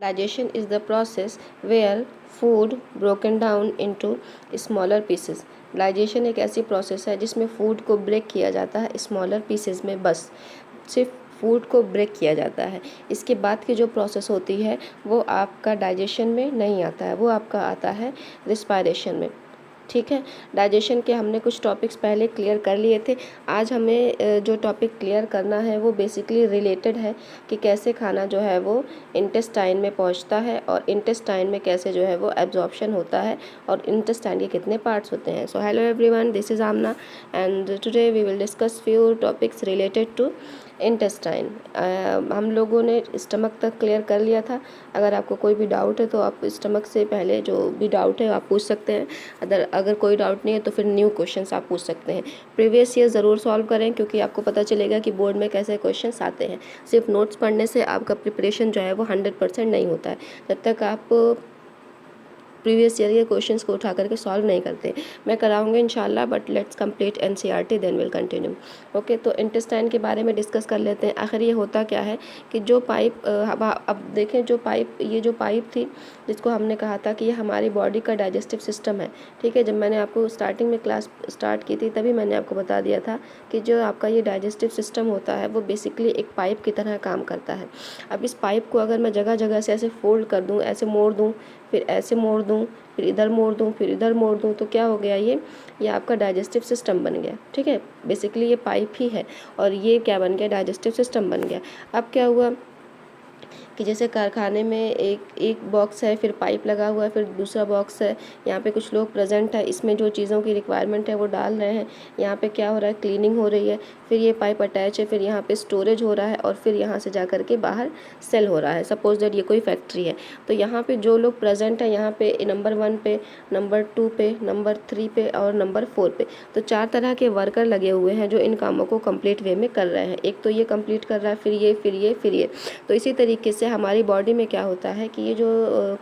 Digestion is the process where food broken down into smaller pieces. Digestion एक ऐसी process है जिसमें food को ब्रेक किया जाता है स्मॉलर पीसेस में, बस सिर्फ फूड को ब्रेक किया जाता है। इसके बाद की जो प्रोसेस होती है वो आपका डाइजेशन में नहीं आता है, वो आपका आता है रिस्पायरेशन में। ठीक है, डाइजेशन के हमने कुछ टॉपिक्स पहले क्लियर कर लिए थे। आज हमें जो टॉपिक क्लियर करना है वो बेसिकली रिलेटेड है कि कैसे खाना जो है वो इंटेस्टाइन में पहुंचता है और इंटेस्टाइन में कैसे जो है वो एब्जॉर्प्शन होता है और इंटेस्टाइन के कितने पार्ट्स होते हैं। So hello everyone, this is Amna and today we will discuss few topics related to intestine. हम लोगों ने स्टमक तक क्लियर कर लिया था। अगर आपको कोई भी डाउट है तो आप स्टमक से पहले जो भी डाउट है आप पूछ सकते हैं। अगर कोई डाउट नहीं है तो फिर न्यू क्वेश्चंस आप पूछ सकते हैं। प्रीवियस ईयर ज़रूर सॉल्व करें क्योंकि आपको पता चलेगा कि बोर्ड में कैसे क्वेश्चंस आते हैं। सिर्फ नोट्स पढ़ने से आपका प्रिपरेशन जो है वो 100% नहीं होता है जब तक आप प्रीवियस ईयर के क्वेश्चंस को उठा करके सॉल्व नहीं करते। मैं कराऊंगा इंशाल्लाह, but let's complete NCERT then will continue. Okay, तो इंटेस्टाइन के बारे में डिस्कस कर लेते हैं। आखिर ये होता क्या है कि जो पाइप अब देखें, ये जो पाइप थी जिसको हमने कहा था कि ये हमारी बॉडी का डाइजेस्टिव सिस्टम है। ठीक है, जब मैंने आपको स्टार्टिंग में क्लास स्टार्ट की थी तभी मैंने आपको बता दिया था कि जो आपका ये डाइजेस्टिव सिस्टम होता है वो बेसिकली एक पाइप की तरह काम करता है। अब इस पाइप को अगर मैं जगह जगह से ऐसे फोल्ड कर दूँ, ऐसे मोड़ दूँ, फिर ऐसे मोड़ दूँ, फिर इधर मोड़ दूँ, फिर इधर मोड़ दूँ, तो क्या हो गया, ये आपका डाइजेस्टिव सिस्टम बन गया। ठीक है, बेसिकली ये पाइप ही है और ये क्या बन गया, डाइजेस्टिव सिस्टम बन गया। अब क्या हुआ कि जैसे कारखाने में एक बॉक्स है, फिर पाइप लगा हुआ है, फिर दूसरा बॉक्स है, यहाँ पे कुछ लोग प्रेजेंट है, इसमें जो चीज़ों की रिक्वायरमेंट है वो डाल रहे हैं। यहाँ पे क्या हो रहा है, क्लीनिंग हो रही है, फिर ये पाइप अटैच है, फिर यहाँ पे स्टोरेज हो रहा है और फिर यहाँ से जा कर के बाहर सेल हो रहा है। सपोज दैट ये कोई फैक्ट्री है, तो यहाँ पे जो लोग प्रेजेंट है, यहाँ पे नंबर 1 पे, नंबर 2 पे, नंबर 3 पे और नंबर 4 पे, तो 4 तरह के वर्कर लगे हुए हैं जो इन कामों को कंप्लीट वे में कर रहे हैं। एक तो ये कंप्लीट कर रहा है, फिर ये, फिर ये, फिर ये। तो इसी तरीके से हमारी बॉडी में क्या होता है कि ये जो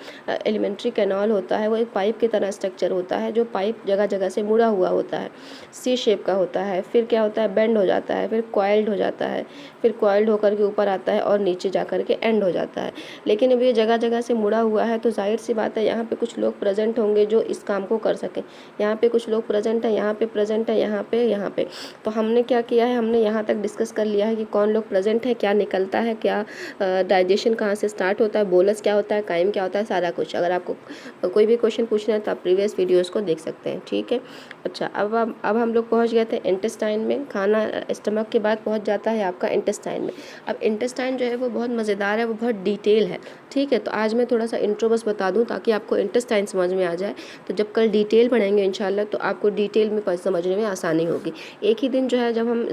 एलिमेंट्री कैनाल होता है वो एक पाइप की तरह स्ट्रक्चर होता है, जो पाइप जगह जगह से मुड़ा हुआ होता है, सी शेप का होता है। फिर क्या होता है, बेंड हो जाता है, फिर कॉइल्ड हो जाता है, फिर कॉइल्ड होकर के ऊपर आता है और नीचे जा कर के एंड हो जाता है। लेकिन अब ये जगह जगह से मुड़ा हुआ है तो जाहिर सी बात है यहाँ पे कुछ लोग प्रेजेंट होंगे जो इस काम को कर सकें। यहाँ पे कुछ लोग प्रेजेंट है, यहाँ पे प्रेजेंट है, यहाँ पे, यहाँ पे। तो हमने क्या किया है, हमने यहाँ तक डिस्कस कर लिया है कि कौन लोग प्रेजेंट है, क्या निकलता है, क्या डाइजेशन कहाँ से स्टार्ट होता है, बोलस क्या होता है, काइम क्या होता है, सारा कुछ। अगर आपको कोई भी क्वेश्चन पूछना है तो आप प्रीवियस वीडियोस को देख सकते हैं। ठीक है, अच्छा, अब हम लोग पहुँच गए थे इंटेस्टाइन में। खाना स्टमक के बाद पहुँच जाता है आपका इंटेस्टाइन में। अब इंटेस्टाइन जो है वो बहुत मज़ेदार है, वो बहुत डिटेल है। ठीक है, तो आज मैं थोड़ा सा इंट्रो बस बता दूँ ताकि आपको इंटेस्टाइन समझ में आ जाए। तो जब कल डिटेल पढ़ेंगे इंशाल्लाह तो आपको डिटेल में समझने में आसानी होगी। एक ही दिन जो है जब हम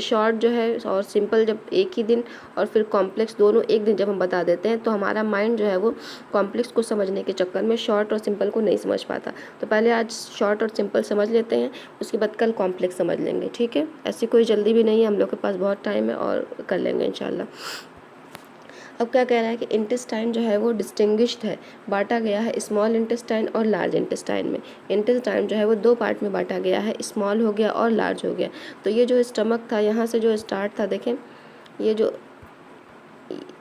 शॉर्ट जो है और सिंपल जब एक ही दिन और फिर कॉम्प्लेक्स दोनों एक दिन जब हम बता देते हैं तो हमारा माइंड जो है वो कॉम्प्लेक्स को समझने के चक्कर में शॉर्ट और सिंपल को नहीं समझ पाता। तो पहले आज शॉर्ट और सिंपल समझ लेते हैं, उसके बाद कल कॉम्प्लेक्स समझ लेंगे। ठीक है, ऐसी कोई जल्दी भी नहीं है, हम लोग के पास बहुत टाइम है और कर लेंगे इंशाल्लाह। अब क्या कह रहा है कि इंटेस्टाइन जो है वो डिस्टिंग्विश्ड है, बांटा गया है स्मॉल इंटेस्टाइन और लार्ज इंटेस्टाइन में। इंटेस्टाइन जो है वो 2 पार्ट में बांटा गया है, स्मॉल हो गया और लार्ज हो गया। तो ये जो स्टमक था, यहाँ से जो स्टार्ट था, देखें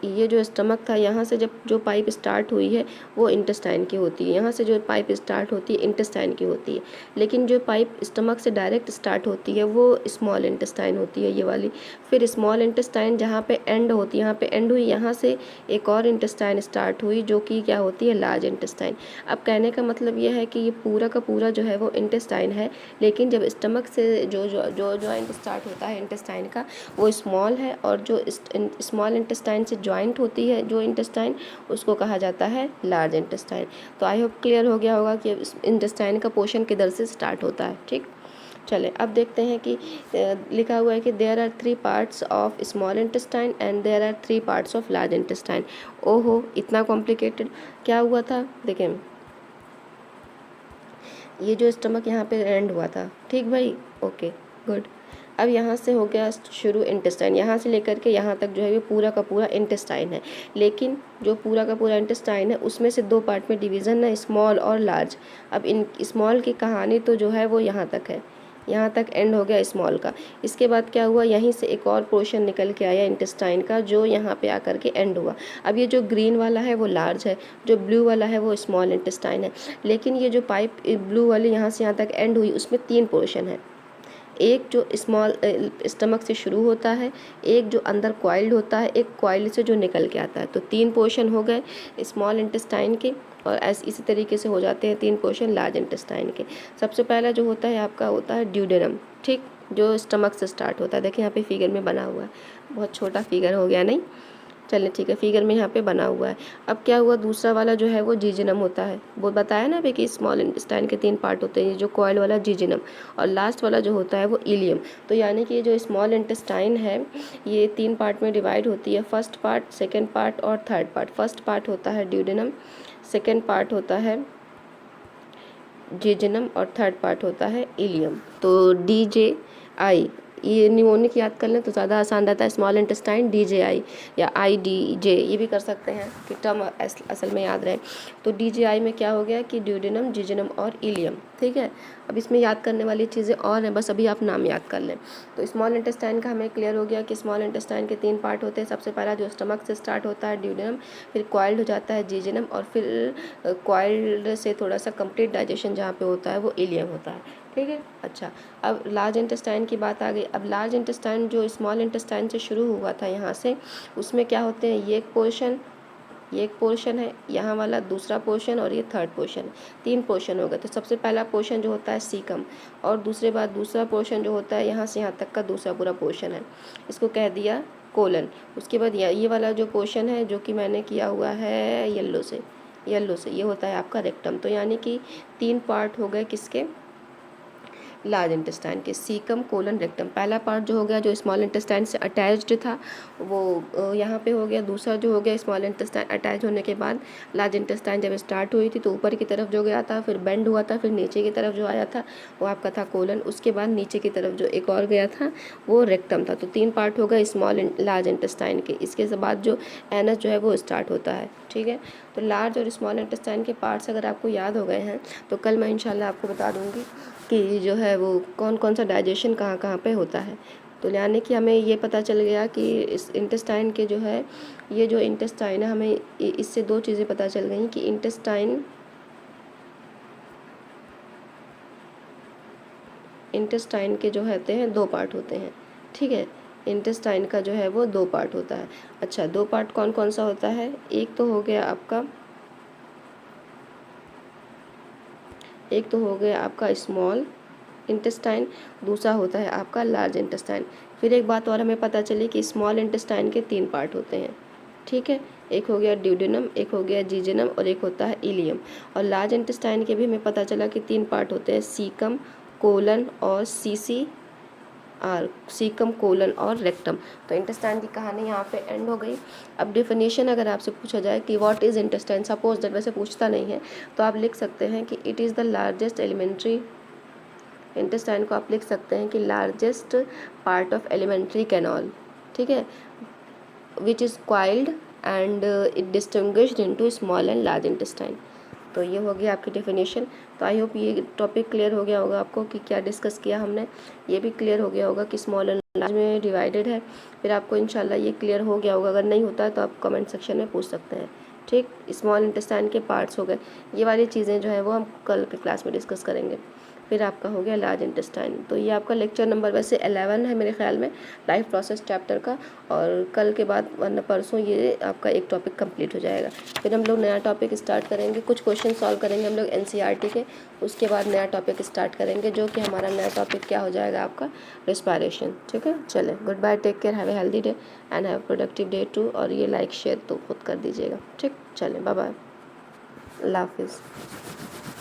ये जो स्टमक था, यहाँ से जब जो पाइप स्टार्ट हुई है वो इंटेस्टाइन की होती है, यहाँ से जो पाइप स्टार्ट होती है इंटेस्टाइन की होती है। लेकिन जो पाइप स्टमक से डायरेक्ट स्टार्ट होती है वो स्मॉल इंटेस्टाइन होती है, ये वाली। फिर स्मॉल इंटेस्टाइन जहाँ पे एंड होती है, यहाँ पे एंड हुई, यहाँ से एक और इंटेस्टाइन स्टार्ट हुई जो कि क्या होती है, लार्ज इंटेस्टाइन। अब कहने का मतलब ये है कि ये पूरा का पूरा जो है वो इंटेस्टाइन है, लेकिन जब स्टमक से जो जॉइंट स्टार्ट होता है इंटेस्टाइन का वो स्मॉल है, और जो स्मॉल इंटेस्टाइन से जॉइंट होती है जो इंटेस्टाइन, उसको कहा जाता है लार्ज इंटेस्टाइन। तो आई होप क्लियर हो गया होगा कि इंटेस्टाइन का पोर्शन किधर से स्टार्ट होता है। ठीक, चले अब देखते हैं कि लिखा हुआ है कि there are 3 parts of small intestine and there are 3 parts of large intestine. ओहो, इतना कॉम्प्लिकेटेड क्या हुआ था। देखें, ये जो स्टमक यहाँ पे एंड हुआ था, ठीक भाई, ओके गुड। अब यहाँ से हो गया शुरू इंटेस्टाइन, यहाँ से लेकर के यहाँ तक जो है ये पूरा का पूरा इंटेस्टाइन है। लेकिन जो पूरा का पूरा इंटेस्टाइन है उसमें से 2 पार्ट में डिवीज़न है, स्मॉल और लार्ज। अब इन स्मॉल की कहानी तो जो है वो यहाँ तक है, यहाँ तक एंड हो गया स्मॉल का। इसके बाद क्या हुआ, यहीं से एक और पोर्शन निकल के आया इंटेस्टाइन का, जो यहाँ पे आकर के एंड हुआ। अब ये जो ग्रीन वाला है वो लार्ज है, जो ब्लू वाला है वो स्मॉल इंटेस्टाइन है। लेकिन ये जो पाइप ब्लू वाली यहाँ से यहाँ तक एंड हुई, उसमें 3 पोर्शन है। एक जो स्मॉल स्टमक से शुरू होता है, एक जो अंदर क्वाइल्ड होता है, एक क्वाइल्ड से जो निकल के आता है। तो 3 पोर्शन हो गए स्मॉल इंटेस्टाइन के, और इसी तरीके से हो जाते हैं 3 पोर्शन लार्ज इंटेस्टाइन के। सबसे पहला जो होता है आपका होता है ड्यूडेनम, ठीक, जो स्टमक से स्टार्ट होता है। देखिए यहाँ पे फिगर में बना हुआ है, बहुत छोटा फिगर हो गया नहीं, चलिए ठीक है, फिगर में यहाँ पे बना हुआ है। अब क्या हुआ, दूसरा वाला जो है वो जीजिनम होता है। वो बताया ना अभी कि स्मॉल इंटेस्टाइन के 3 पार्ट होते हैं, जो कॉइल वाला जीजिनम, और लास्ट वाला जो होता है वो इलियम। तो यानी कि जो स्मॉल इंटेस्टाइन है ये 3 पार्ट में डिवाइड होती है, फर्स्ट पार्ट, सेकेंड पार्ट और थर्ड पार्ट। फर्स्ट पार्ट होता है ड्यूडेनम, सेकेंड पार्ट होता है जीजिनम और थर्ड पार्ट होता है इलियम। तो DJI, ये निमोनिक याद कर लें तो ज़्यादा आसान रहता है। स्मॉल इंटेस्टाइन DJI या IDJ, ये भी कर सकते हैं कि टर्म असल में याद रहे। तो DJI में क्या हो गया कि ड्यूडेनम, जीजिनम और इलियम, ठीक है। अब इसमें याद करने वाली चीज़ें और हैं, बस अभी आप नाम याद कर लें। तो स्मॉल इंटेस्टाइन का हमें क्लियर हो गया कि स्मॉल इंटेस्टाइन के 3 पार्ट होते हैं। सबसे पहला जो स्टमक से स्टार्ट होता है ड्यूडेनम, फिर क्वाइल्ड हो जाता है जीजिनम, और फिर क्वाइल्ड से थोड़ा सा कंप्लीट डाइजेशन जहाँ पे होता है वो इलियम होता है, ठीक है। अच्छा, अब लार्ज इंटेस्टाइन की बात आ गई। अब लार्ज इंटेस्टाइन जो स्मॉल इंटेस्टाइन से शुरू हुआ था यहाँ से, उसमें क्या होते हैं, ये एक पोर्शन है, यहाँ वाला दूसरा पोर्शन, और ये थर्ड पोर्शन है। 3 पोर्शन हो गए। तो सबसे पहला पोर्शन जो होता है सीकम, और दूसरा पोर्शन जो होता है यहाँ से यहाँ तक का दूसरा पूरा पोर्शन है, इसको कह दिया कोलन। उसके बाद ये वाला जो पोर्शन है जो कि मैंने किया हुआ है येलो से, ये होता है आपका रेक्टम। तो यानी कि 3 पार्ट हो गए किसके, लार्ज इंटेस्टाइन के, सीकम, कोलन, रेक्टम। पहला पार्ट जो हो गया जो स्मॉल इंटेस्टाइन से अटैच्ड था वो यहाँ पे हो गया। दूसरा जो हो गया स्मॉल इंटेस्टाइन अटैच होने के बाद लार्ज इंटेस्टाइन जब स्टार्ट हुई थी तो ऊपर की तरफ जो गया था, फिर बेंड हुआ था, फिर नीचे की तरफ जो आया था वो आपका था कोलन। उसके बाद नीचे की तरफ जो एक और गया था वो रेक्टम था। तो 3 पार्ट हो गए स्मॉल लार्ज इंटेस्टाइन के। इसके बाद जो एनस जो है वो स्टार्ट होता है, ठीक है। तो लार्ज और स्मॉल इंटेस्टाइन के पार्ट्स अगर आपको याद हो गए हैं तो कल मैं इंशाल्लाह आपको बता दूंगी कि जो है वो कौन कौन सा डाइजेशन कहाँ कहाँ पे होता है। तो यानी कि हमें ये पता चल गया कि इस इंटेस्टाइन के जो है, ये जो इंटेस्टाइन है, हमें इससे 2 चीज़ें पता चल गई कि इंटेस्टाइन के जो होते हैं 2 पार्ट होते हैं, ठीक है। इंटेस्टाइन का जो है वो 2 पार्ट होता है। अच्छा, 2 पार्ट कौन कौन सा होता है, एक तो हो गया आपका स्मॉल इंटेस्टाइन, दूसरा होता है आपका लार्ज इंटेस्टाइन। फिर एक बात और हमें पता चली कि स्मॉल इंटेस्टाइन के 3 पार्ट होते हैं, ठीक है। एक हो गया ड्यूडेनम, एक हो गया जीजेनम, और एक होता है इलियम। और लार्ज इंटेस्टाइन के भी हमें पता चला कि 3 पार्ट होते हैं, सीकम, कोलन और सीकम, कोलन और रेक्टम। तो इंटेस्टाइन की कहानी यहाँ पे एंड हो गई। अब डेफिनेशन अगर आपसे पूछा जाए कि what is intestine, suppose that, वैसे पूछता नहीं है तो आप लिख सकते हैं कि it is the largest elementary, intestine को आप लिख सकते हैं कि largest part of elementary canal, ठीक है, which is coiled and it distinguished into small and large intestine. तो ये हो गया आपकी डेफिनेशन। तो आई होप ये टॉपिक क्लियर हो गया होगा आपको कि क्या डिस्कस किया हमने। ये भी क्लियर हो गया होगा कि स्मॉल एंड लार्ज में डिवाइडेड है। फिर आपको इंशाल्लाह ये क्लियर हो गया होगा। अगर नहीं होता है तो आप कमेंट सेक्शन में पूछ सकते हैं, ठीक। स्मॉल इंटेस्टाइन के पार्ट्स हो गए, ये वाली चीज़ें जो है वो हम कल के क्लास में डिस्कस करेंगे। फिर आपका हो गया लार्ज इंटेस्टाइन। तो ये आपका लेक्चर नंबर वैसे 11 है मेरे ख्याल में, लाइफ प्रोसेस चैप्टर का। और कल के बाद वरना परसों ये आपका एक टॉपिक कंप्लीट हो जाएगा। फिर हम लोग नया टॉपिक स्टार्ट करेंगे, कुछ क्वेश्चन सॉल्व करेंगे हम लोग NCERT के। उसके बाद नया टॉपिक स्टार्ट करेंगे, जो कि हमारा नया टॉपिक क्या हो जाएगा आपका, रेस्पिरेशन, ठीक है। चले, good bye, take care, have a healthy day and have productive day too. और ये लाइक शेयर तो खुद कर दीजिएगा, ठीक। चले, बाय बाय, अल्लाह हाफिज़।